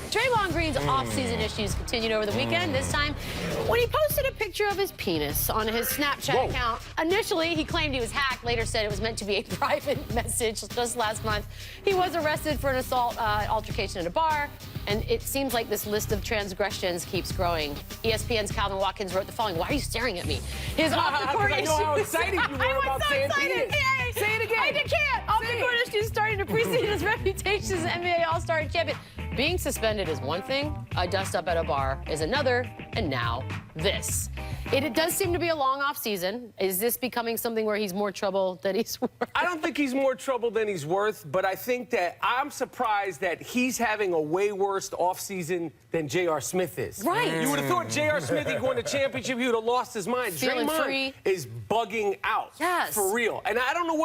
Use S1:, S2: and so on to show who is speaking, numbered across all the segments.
S1: Draymond Green's off-season issues continued over the weekend, this time when he posted a picture of his penis on his Snapchat account. Initially, he claimed he was hacked, later said it was meant to be a private message. Just last month, he was arrested for an assault altercation at a bar, and it seems like this list of transgressions keeps growing. ESPN's Calvin Watkins wrote the following. Why are you staring at me? His off-the-court issues.
S2: I know how excited you were about saying penis. Say it again.
S1: I can't. Off-the-court issues starting to precede his reputation as an NBA All-Star champion. Being suspended is one thing, a dust-up at a bar is another, and now this. It does seem to be a long off-season. Is this becoming something where he's more trouble than he's worth?
S2: I don't think he's more trouble than he's worth, but I think that I'm surprised that he's having a way worse off-season than J.R. Smith is.
S1: Right.
S2: You would have thought J.R. Smith, he'd won the championship, he would have lost his mind.
S1: Feeling
S2: Draymond
S1: free.
S2: is bugging out.
S1: Yes.
S2: For real. And I don't know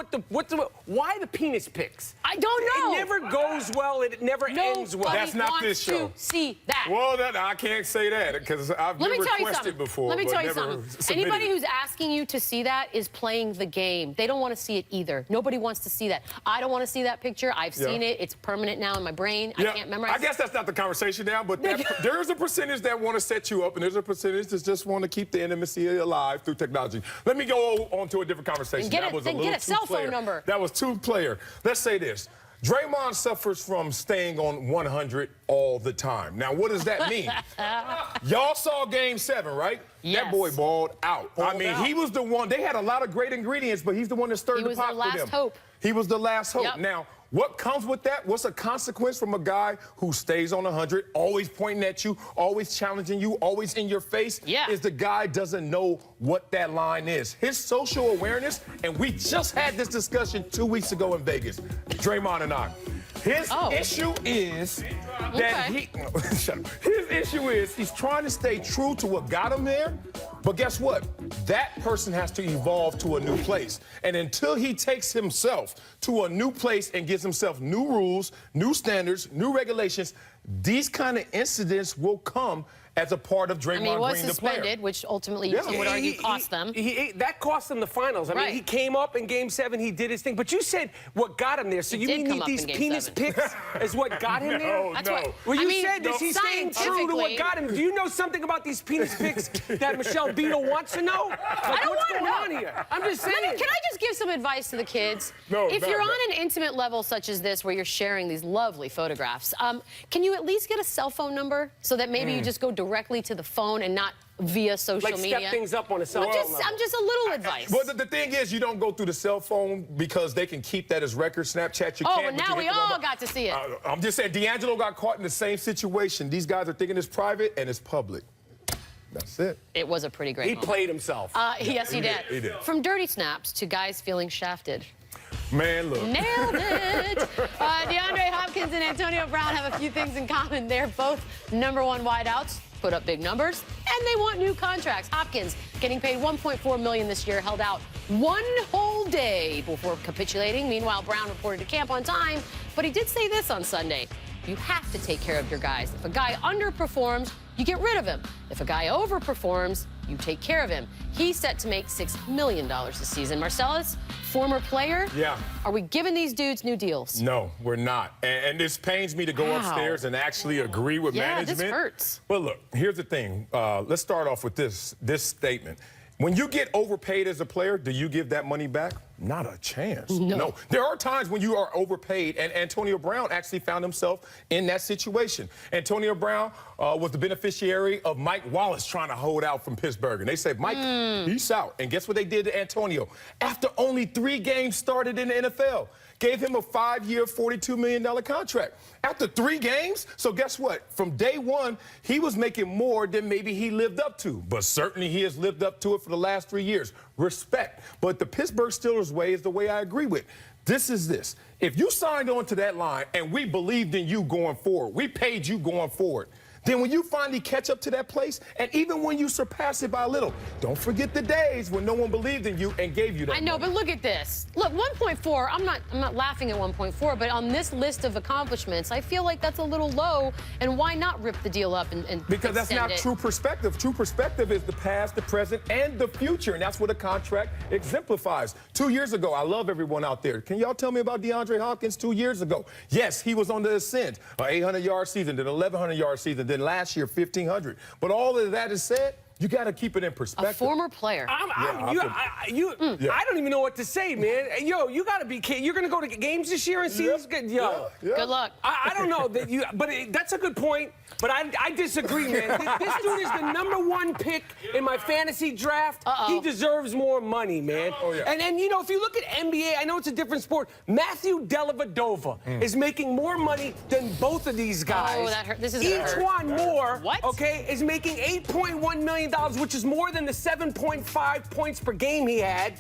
S2: why the penis pics?
S1: I don't know.
S2: It never goes well, it never ends well.
S3: That's not this show.
S1: To see that.
S3: Well, I can't say that because I've been requested before.
S1: Let me tell you
S3: but
S1: something.
S3: never submitted.
S1: Anybody who's asking you to see that is playing the game. They don't want to see it either. Nobody wants to see that. I don't want to see that picture. I've seen it. It's permanent now in my brain. I can't memorize it.
S3: I guess that's not the conversation now, but there's a percentage that want to set you up, and there's a percentage that just want to keep the intimacy alive through technology. Let me go on to a different conversation.
S1: Get
S3: That was
S1: a cell phone number.
S3: That was two-player. Let's say this. Draymond suffers from staying on 100 all the time. Now, what does that mean? Y'all saw Game 7, right?
S1: Yes.
S3: That boy balled out. He was the one. They had a lot of great ingredients, but he's the one that stirred the pot for them.
S1: He was the last hope.
S3: He was the last hope.
S1: Yep.
S3: Now, what comes with that? What's a consequence from a guy who stays on 100, always pointing at you, always challenging you, always in your face?
S1: Yeah.
S3: Is the guy doesn't know what that line is. His social awareness, and we just had this discussion 2 weeks ago in Vegas, Draymond and I. His issue is that his issue is he's trying to stay true to what got him there, but guess what? That person has to evolve to a new place. And until he takes himself to a new place and gives himself new rules, new standards, new regulations, these kind of incidents will come as a part of Draymond Green, the player.
S1: He was suspended, which ultimately some would argue cost them.
S2: That cost them the finals. I mean, he came up in Game 7, he did his thing. But you said what got him there. So you mean these penis pics is what got him there?
S3: No.
S2: Well, you said this. He's staying true to what got him. Do you know something about these penis pics that Michelle Beadle wants to know? Like,
S1: I don't
S2: what's
S1: want
S2: going
S1: to know.
S2: on here? I'm just saying.
S1: Can I just give some advice to the kids? If you're on an intimate level such as this, where you're sharing these lovely photographs, can you at least get a cell phone number so that maybe you just go directly to the phone and not via social media?
S2: Step things up on a cell phone level.
S1: I'm just a little advice.
S3: Well, the thing is, you don't go through the cell phone because they can keep that as record. Snapchat, you can't.
S1: But now we all got to see it.
S3: I'm just saying, D'Angelo got caught in the same situation. These guys are thinking it's private and it's public. That's it.
S1: It was a pretty great moment.
S2: He played himself.
S1: Yes, he did.
S3: He did.
S1: From dirty snaps to guys feeling shafted.
S3: Man, look.
S1: Nailed it! DeAndre Hopkins and Antonio Brown have a few things in common. They're both #1 wideouts, put up big numbers, and they want new contracts. Hopkins, getting paid $1.4 million this year, held out one whole day before capitulating. Meanwhile, Brown reported to camp on time, but he did say this on Sunday. You have to take care of your guys. If a guy underperforms, you get rid of him. If a guy overperforms, you take care of him. He's set to make $6 million this season. Marcellus, former player.
S3: Yeah.
S1: Are we giving these dudes new deals?
S3: No, we're not. And this pains me to go upstairs and actually agree with management.
S1: Yeah, this hurts.
S3: But look, here's the thing. Let's start off with this statement. When you get overpaid as a player, do you give that money back? Not a chance. No. There are times when you are overpaid, and Antonio Brown actually found himself in that situation. Antonio Brown was the beneficiary of Mike Wallace trying to hold out from Pittsburgh. And they said, Mike, peace out. And guess what they did to Antonio? After only 3 games started in the NFL, gave him a 5-year, $42 million contract. After 3 games? So guess what? From day one, he was making more than maybe he lived up to. But certainly he has lived up to it for the last 3 years. Respect. But the Pittsburgh Steelers way is the way I agree with. This is this. If you signed on to that line and we believed in you going forward, we paid you going forward, Then when you finally catch up to that place, and even when you surpass it by a little, don't forget the days when no one believed in you and gave you that
S1: I know,
S3: money.
S1: but look at this. Look, 1.4, I'm not laughing at 1.4, but on this list of accomplishments, I feel like that's a little low, and why not rip the deal up and
S3: Because that's not
S1: it?
S3: true perspective. True perspective is the past, the present, and the future, and that's what a contract exemplifies. 2 years ago, I love everyone out there. Can y'all tell me about DeAndre Hopkins 2 years ago? Yes, he was on the ascent. An 800-yard season, then 1,100-yard season, then last year 1,500. But all of that is said, you got to keep it in perspective.
S1: A former player.
S2: I don't even know what to say, man. Yo, you got to be kidding. You're going to go to games this year and see who's good. Yo,
S1: good luck.
S2: I don't know that you, but that's a good point. But I disagree, man. This dude is the #1 pick in my fantasy draft. He deserves more money, man.
S3: Oh, yeah.
S2: And you know, if you look at NBA, I know it's a different sport. Matthew Dellavedova is making more money than both of these guys.
S1: Oh, that hurt. This is gonna hurt.
S2: Etuan Moore,
S1: What?
S2: okay, is making $8.1 million, which is more than the 7.5 points per game he had.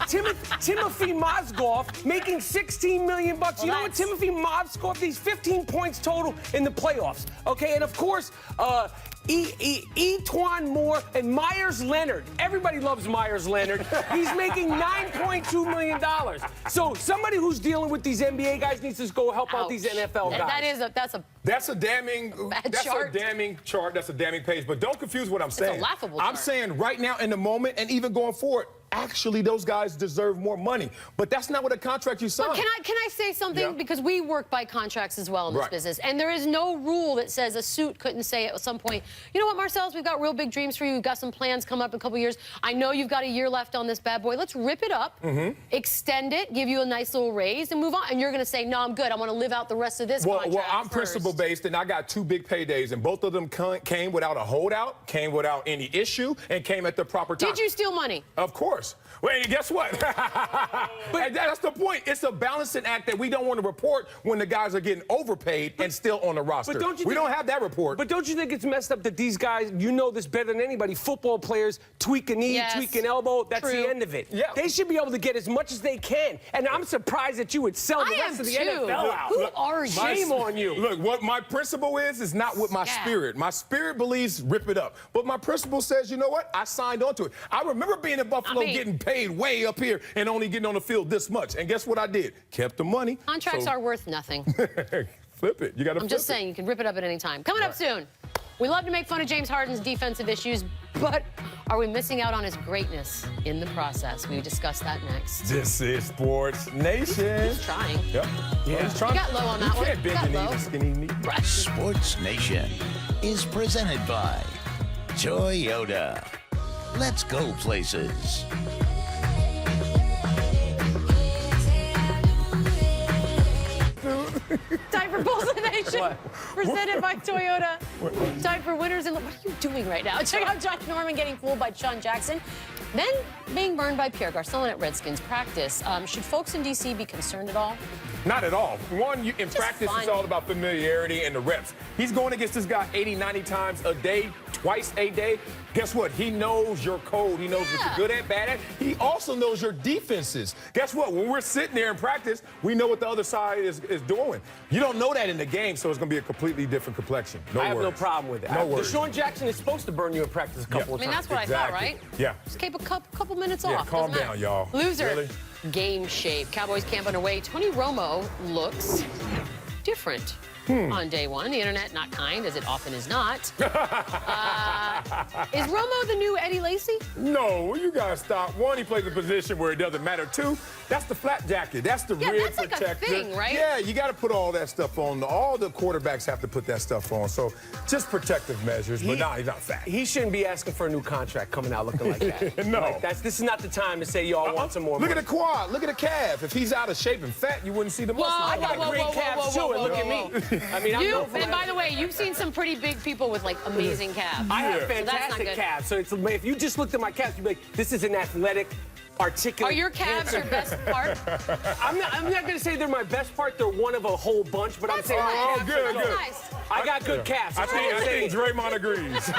S2: Timothy Mozgov making $16 million. You know what Timothy Mozgov, these 15 points total in the playoffs. Okay, and of course, Etuan Moore and Myers Leonard. Everybody loves Myers Leonard. He's making $9.2 million. So somebody who's dealing with these NBA guys needs to go help out these NFL guys.
S3: That's a damning
S1: chart.
S3: chart. That's a damning page. But don't confuse what I'm saying.
S1: It's a laughable
S3: I'm
S1: chart.
S3: saying right now in the moment and even going forward, actually those guys deserve more money. But that's not what a contract you sign.
S1: But can I say something?
S3: Yeah.
S1: Because we work by contracts as well in this business. And there is no rule that says a suit couldn't say at some point, you know what, Marcellus, we've got real big dreams for you. We've got some plans coming up in a couple years. I know you've got a year left on this bad boy. Let's rip it up, extend it, give you a nice little raise, and move on. And you're going to say, no, I'm good. I want to live out the rest of this contract
S3: Well, I'm
S1: first.
S3: principle-based, and I got 2 big paydays, and both of them came without a holdout, came without any issue, and came at the proper time.
S1: Did you steal money?
S3: Of course. Well, and guess what? But that's the point. It's a balancing act that we don't want to report when the guys are getting overpaid and still on the roster.
S2: But
S3: we don't have that report.
S2: But don't you think it's messed up that these guys, you know this better than anybody, football players tweak a knee, tweak an elbow, that's the end of it.
S3: Yeah.
S2: They should be able to get as much as they can. And I'm surprised that you would sell the rest of the NFL out.
S1: Who are you?
S2: Shame on you.
S3: Look, what my principle is not with my spirit. My spirit believes rip it up. But my principle says, you know what? I signed on to it. I remember being in Buffalo getting paid way up here and only getting on the field this much. And guess what I did? Kept the money.
S1: Contracts are worth nothing.
S3: Flip it. You got to flip it.
S1: I'm just saying, you can rip it up at any time. Coming up soon, we love to make fun of James Harden's defensive issues, but are we missing out on his greatness in the process? We discuss that next.
S3: This is Sports Nation.
S1: He's trying.
S3: Yep. Yeah. He's trying.
S1: You got low on that one.
S3: You can't bend your knees and skinny knee.
S1: Right.
S4: Sports Nation is presented by Toyota. Let's go places.
S1: Time for Bulls Nation, presented by Toyota. Time for winners and what are you doing right now? Check out Josh Norman getting fooled by Sean Jackson, then being burned by Pierre Garcon at Redskins practice. Should folks in D.C. be concerned at all?
S3: Not at all. One, in practice,
S1: fun.
S3: it's all about familiarity and the reps. He's going against this guy 80, 90 times a day, twice a day. Guess what? He knows your code. He knows what you're good at, bad at. He also knows your defenses. Guess what? When we're sitting there in practice, we know what the other side is doing. You don't know that in the game, so it's going to be a completely different complexion. No
S2: I have
S3: worries.
S2: no problem with it.
S3: No worries.
S2: Deshaun Jackson is supposed to burn you in practice a couple of
S1: I mean,
S2: times.
S1: that's what I thought, right?
S3: Yeah.
S1: Just keep a couple minutes
S3: Yeah,
S1: off.
S3: calm
S1: Doesn't
S3: down,
S1: matter.
S3: y'all.
S1: Loser.
S3: Really?
S1: Game shape. Cowboys camp underway. Tony Romo looks different on day one. The internet not kind, as it often is not. Is Romo the new Eddie Lacy?
S3: No, you got to stop. One, he plays a position where it doesn't matter. Two, that's the flat jacket. That's the rib
S1: that's like
S3: protector.
S1: a thing, right?
S3: Yeah, you got to put all that stuff on. All the quarterbacks have to put that stuff on. So just protective measures. But nah, he's not fat.
S2: He shouldn't be asking for a new contract coming out looking like that.
S3: No.
S2: Like, this is not the time to say y'all want some more
S3: Look
S2: money.
S3: at the quad. Look at the calf. If he's out of shape and fat, you wouldn't see the muscle.
S2: I got great calves too, and look at me. I mean, I'm known for
S1: And
S2: that.
S1: by the way, you've seen some pretty big people with like amazing calves.
S2: I have
S1: So that's not
S2: fantastic
S1: good.
S2: calves. So it's, if you just looked at my calves, you'd be like, this is an athletic, articulate.
S1: Are your calves your best part?
S2: I'm not going to say they're my best part. They're one of a whole bunch, but I'm saying my
S3: Oh,
S2: calves
S3: good,
S2: are
S3: good.
S1: Nice.
S2: I got good calves.
S3: I
S2: That's all I'm
S3: think
S2: saying.
S3: Draymond agrees.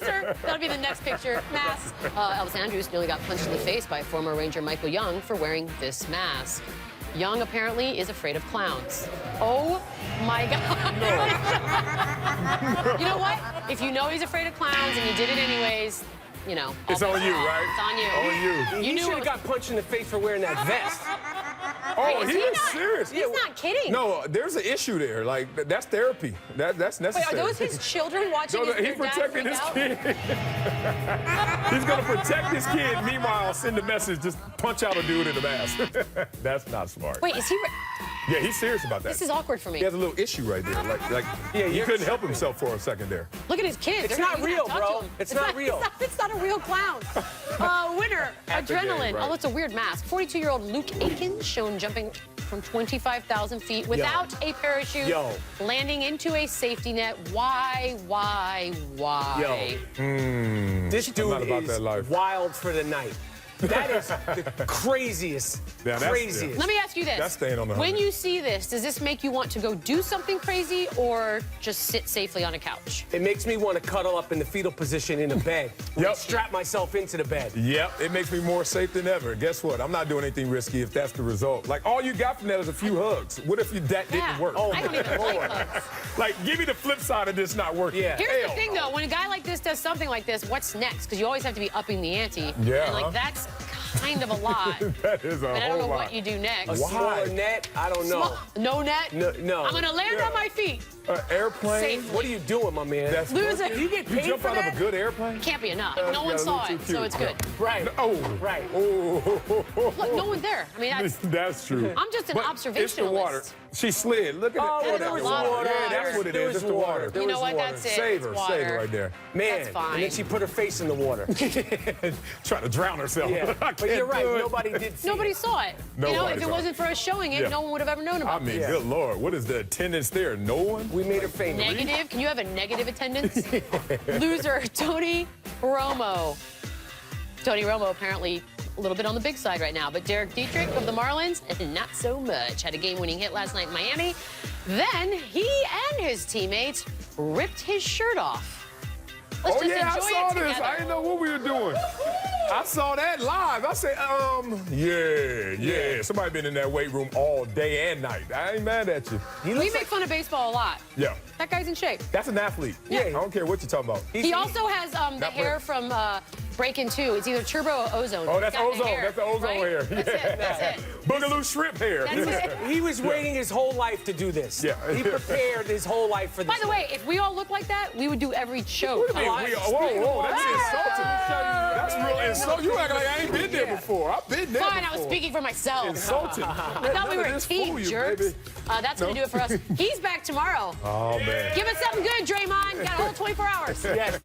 S1: Loser. That'll be the next picture. Mask. Elvis Andrews nearly got punched in the face by former Ranger Michael Young for wearing this mask. Young apparently is afraid of clowns. Oh my God. You know what? If you know he's afraid of clowns and you did it anyways, you know.
S3: It's on you, right?
S1: It's on you.
S3: On you.
S2: He
S1: knew
S2: should
S1: it
S2: have got punched in the face for wearing that vest.
S3: Oh,
S1: Is
S3: he is
S1: not,
S3: serious.
S1: He's not kidding.
S3: No, there's an issue there. Like, that's therapy. That's necessary.
S1: Wait, are those his children watching
S3: No,
S1: their
S3: he's
S1: dad
S3: protecting
S1: freak
S3: his
S1: out?
S3: kid. He's going to protect his kid. Meanwhile, send a message, just punch out a dude in the mask. That's not smart.
S1: Wait, is he...
S3: Yeah, he's serious about that.
S1: This is awkward for me.
S3: He has a little issue right there. Like he couldn't help himself for a second there.
S1: Look at his kids.
S2: It's
S1: They're
S2: not
S1: he's gonna
S2: real,
S1: talk
S2: bro.
S1: to him.
S2: It's not real.
S1: It's not a real clown. Winner,
S3: At the game,
S1: adrenaline.
S3: right.
S1: Oh, it's a weird mask. 42-year-old Luke Aikens shown jumping from 25,000 feet without a parachute,
S2: Yo.
S1: landing into a safety net. Why?
S2: Yo. This
S3: not
S2: dude
S3: about
S2: is
S3: that life.
S2: wild for the night. That is the craziest.
S3: Yeah, that's-
S2: craziest.
S1: Let me ask you this.
S3: That's staying on the
S1: When
S3: hundred.
S1: you see this, does this make you want to go do something crazy or just sit safely on a couch?
S2: It makes me want to cuddle up in the fetal position in a bed.
S3: Yep.
S2: Strap myself into the bed.
S3: Yep, it makes me more safe than ever. Guess what? I'm not doing anything risky if that's the result. Like, all you got from that is a few hugs. What if that didn't work?
S2: Oh,
S1: I don't even like hugs.
S3: Like, give me the flip side of this not working.
S2: Yeah.
S1: Here's the
S3: Hell
S1: thing,
S3: no.
S1: though. When a guy like this does something like this, what's next? Because you always have to be upping the ante.
S3: Yeah,
S1: And, like,
S3: huh?
S1: that's kind of a lot.
S3: That is a
S1: And I don't know
S3: whole lot.
S1: what you do next.
S2: A smaller net? I don't know.
S1: No net?
S2: No.
S1: I'm going to land
S3: Yeah.
S1: on my feet.
S3: Airplane?
S1: Safely.
S2: What are you doing, my man?
S3: That's
S1: Loser.
S2: You get
S3: You
S2: paid
S3: jump
S2: for
S3: out
S2: that?
S3: of a good airplane?
S1: Can't be enough. No
S3: Yeah,
S1: one
S3: a
S1: saw
S3: little
S1: it,
S3: too
S1: so it's
S3: cute.
S1: good.
S2: Right.
S3: Oh.
S2: Right.
S3: Oh.
S1: Look, no one there. I mean,
S3: That's true.
S1: I'm just an
S3: But
S1: observationalist.
S3: It's the water. She slid. Look at
S2: Oh,
S3: it.
S2: well,
S1: there was
S3: water.
S1: water.
S3: Yeah, that's what it
S2: There
S3: is.
S2: was
S3: It's the
S2: water.
S3: water.
S2: There
S1: You know
S2: was
S1: what?
S2: water.
S1: That's it.
S3: Save
S1: It's
S3: her.
S1: water.
S3: Save her right there.
S2: Man.
S1: That's fine.
S2: And then she put her face in the water.
S3: Trying to drown herself.
S2: Yeah.
S3: I
S2: But you're
S3: can't
S2: right.
S3: do it.
S2: Nobody did see
S1: Nobody
S2: it.
S1: saw it. You know,
S3: Nobody
S1: if it
S3: saw it.
S1: wasn't for us showing it,
S3: Yeah.
S1: no one would have ever known
S3: I
S1: about it.
S3: mean,
S2: Yeah.
S3: good Lord. What is the attendance there? No one?
S2: We made her famous.
S1: Negative? Can you have a negative attendance? Loser, Tony Romo. Tony Romo apparently a little bit on the big side right now, but Derek Dietrich of the Marlins, not so much. Had a game-winning hit last night in Miami. Then he and his teammates ripped his shirt off. Let's
S3: Oh,
S1: just
S3: yeah, I
S1: enjoy
S3: saw
S1: it
S3: this.
S1: together.
S3: I didn't know what we were doing. I saw that live. I said, yeah. Somebody been in that weight room all day and night. I ain't mad at you.
S1: We make fun of baseball a lot.
S3: Yeah.
S1: That guy's in shape.
S3: That's an athlete.
S2: Yeah.
S3: I don't care what you're talking about.
S1: He also has the
S3: Not
S1: hair
S3: ripped.
S1: from Breaking 2. It's either turbo or ozone.
S3: Oh,
S1: He's
S3: that's
S1: got the
S3: ozone. That's the ozone
S1: right?
S3: hair.
S1: That's
S3: Yeah.
S1: it. That's it.
S3: Boogaloo shrimp hair.
S1: That's it.
S2: He was waiting his whole life to do this.
S3: Yeah.
S2: He prepared his whole life for this.
S1: By the way, if we all look like that, we would do every show.
S3: What do you mean? Whoa, that's insulting. That's real insulting. You act like I ain't been there before. I've been there
S1: Fine,
S3: before.
S1: I was speaking for myself.
S3: Insulting.
S1: I thought we were a team, jerks. That's going to do it for us. He's back tomorrow.
S3: Oh, man.
S1: Give us something good, Draymond. Got a whole 24 hours.
S2: Yes.